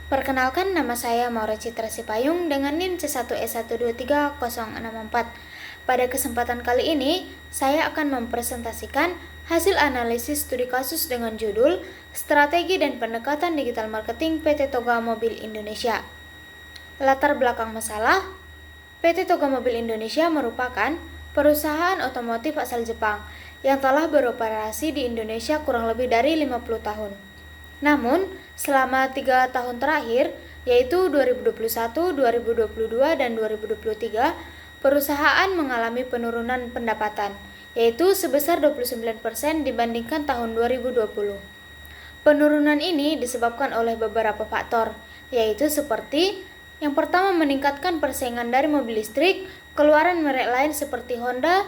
Perkenalkan, nama saya Maura Citra Sipayung dengan NIM C1S1230064. Pada kesempatan kali ini, saya akan mempresentasikan hasil analisis studi kasus dengan judul Strategi dan Pendekatan Digital Marketing PT Toga Mobil Indonesia. Latar belakang masalah, PT Toga Mobil Indonesia merupakan perusahaan otomotif asal Jepang yang telah beroperasi di Indonesia kurang lebih dari 50 tahun. Namun, selama 3 tahun terakhir, yaitu 2021, 2022, dan 2023, perusahaan mengalami penurunan pendapatan, yaitu sebesar 29% dibandingkan tahun 2020. Penurunan ini disebabkan oleh beberapa faktor, yaitu seperti yang pertama, meningkatkan persaingan dari mobil listrik, keluaran merek lain seperti Honda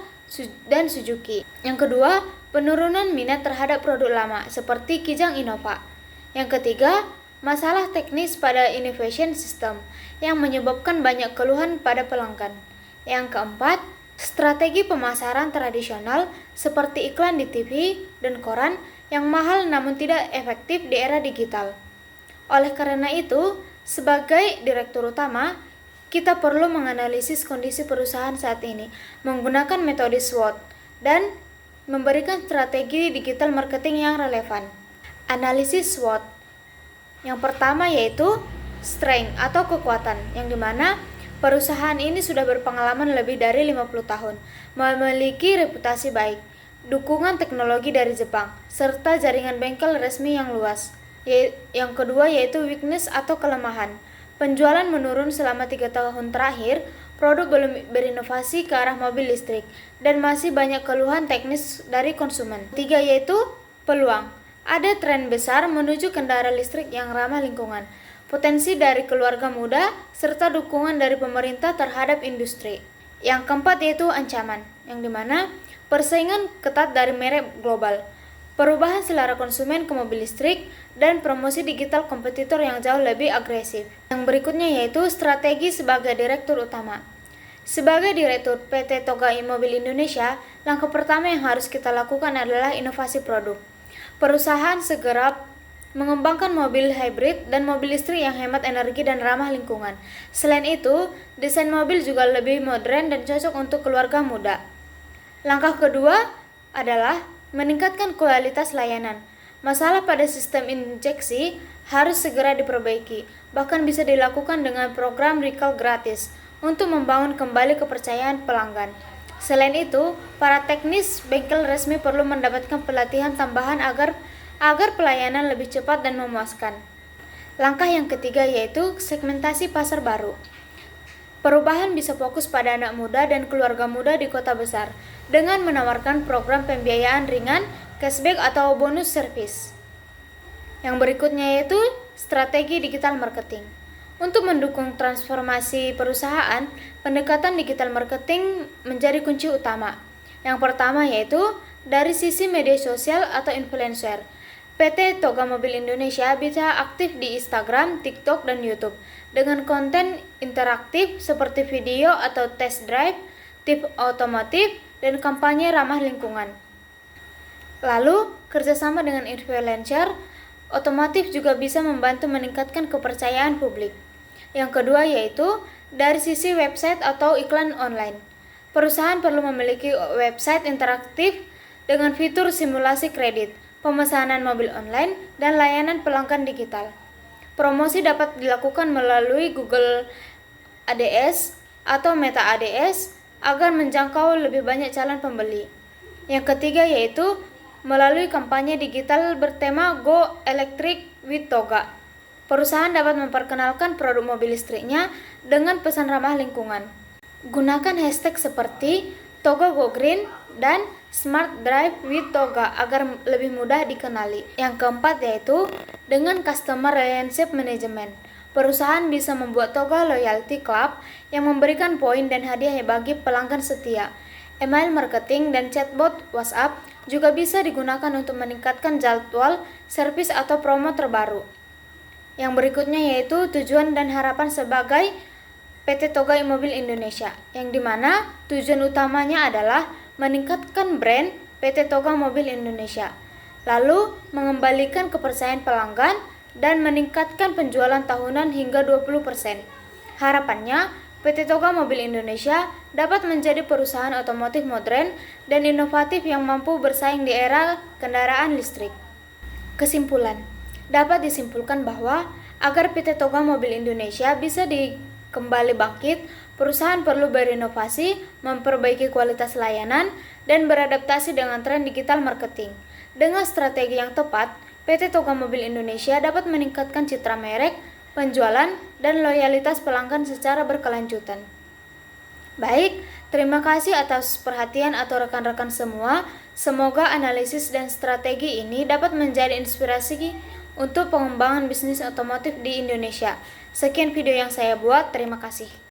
dan Suzuki. Yang kedua, penurunan minat terhadap produk lama seperti Kijang Innova. Yang ketiga, masalah teknis pada innovation system yang menyebabkan banyak keluhan pada pelanggan. Yang keempat, strategi pemasaran tradisional seperti iklan di TV dan koran yang mahal namun tidak efektif di era digital. Oleh karena itu, sebagai direktur utama, kita perlu menganalisis kondisi perusahaan saat ini menggunakan metode SWOT dan memberikan strategi digital marketing yang relevan. Analisis SWOT. Yang pertama yaitu strength atau kekuatan, yang dimana perusahaan ini sudah berpengalaman lebih dari 50 tahun, memiliki reputasi baik, dukungan teknologi dari Jepang, serta jaringan bengkel resmi yang luas. Yang kedua yaitu weakness atau kelemahan. Penjualan menurun selama 3 tahun terakhir, produk belum berinovasi ke arah mobil listrik, dan masih banyak keluhan teknis dari konsumen. Tiga yaitu peluang. Ada tren besar menuju kendaraan listrik yang ramah lingkungan, potensi dari keluarga muda, serta dukungan dari pemerintah terhadap industri. Yang keempat yaitu ancaman, yang dimana persaingan ketat dari merek global, perubahan selera konsumen ke mobil listrik, dan promosi digital kompetitor yang jauh lebih agresif. Yang berikutnya yaitu strategi sebagai direktur utama. Sebagai direktur PT Toga Mobil Indonesia, langkah pertama yang harus kita lakukan adalah inovasi produk. Perusahaan segera mengembangkan mobil hybrid dan mobil listrik yang hemat energi dan ramah lingkungan. Selain itu, desain mobil juga lebih modern dan cocok untuk keluarga muda. Langkah kedua adalah meningkatkan kualitas layanan. Masalah pada sistem injeksi harus segera diperbaiki, bahkan bisa dilakukan dengan program recall gratis untuk membangun kembali kepercayaan pelanggan. Selain itu, para teknis bengkel resmi perlu mendapatkan pelatihan tambahan agar pelayanan lebih cepat dan memuaskan. Langkah yang ketiga yaitu segmentasi pasar baru. Perubahan bisa fokus pada anak muda dan keluarga muda di kota besar dengan menawarkan program pembiayaan ringan, cashback atau bonus service. Yang berikutnya yaitu strategi digital marketing. Untuk mendukung transformasi perusahaan, pendekatan digital marketing menjadi kunci utama. Yang pertama yaitu dari sisi media sosial atau influencer. PT Toga Mobil Indonesia bisa aktif di Instagram, TikTok, dan YouTube dengan konten interaktif seperti video atau test drive, tips otomotif, dan kampanye ramah lingkungan. Lalu, kerjasama dengan influencer otomotif juga bisa membantu meningkatkan kepercayaan publik. Yang kedua yaitu dari sisi website atau iklan online. Perusahaan perlu memiliki website interaktif dengan fitur simulasi kredit, pemesanan mobil online, dan layanan pelanggan digital. Promosi dapat dilakukan melalui Google ADS atau Meta ADS agar menjangkau lebih banyak calon pembeli. Yang ketiga yaitu melalui kampanye digital bertema Go Electric with Toga. Perusahaan dapat memperkenalkan produk mobil listriknya dengan pesan ramah lingkungan. Gunakan hashtag seperti Toga Go Green dan Smart Drive with Toga agar lebih mudah dikenali. Yang keempat yaitu dengan Customer Relationship Management. Perusahaan bisa membuat Toga Loyalty Club yang memberikan poin dan hadiah bagi pelanggan setia. Email marketing dan chatbot WhatsApp juga bisa digunakan untuk meningkatkan jadwal, servis atau promo terbaru. Yang berikutnya yaitu tujuan dan harapan sebagai PT Toga Mobil Indonesia, yang dimana tujuan utamanya adalah meningkatkan brand PT Toga Mobil Indonesia, lalu mengembalikan kepercayaan pelanggan, dan meningkatkan penjualan tahunan hingga 20%. Harapannya, PT Toga Mobil Indonesia dapat menjadi perusahaan otomotif modern dan inovatif yang mampu bersaing di era kendaraan listrik. Kesimpulan, dapat disimpulkan bahwa agar PT Toga Mobil Indonesia bisa kembali bangkit, perusahaan perlu berinovasi, memperbaiki kualitas layanan, dan beradaptasi dengan tren digital marketing. Dengan strategi yang tepat, PT Toga Mobil Indonesia dapat meningkatkan citra merek, penjualan, dan loyalitas pelanggan secara berkelanjutan. Baik, terima kasih atas perhatian atau rekan-rekan semua. Semoga analisis dan strategi ini dapat menjadi inspirasi untuk pengembangan bisnis otomotif di Indonesia. Sekian video yang saya buat, terima kasih.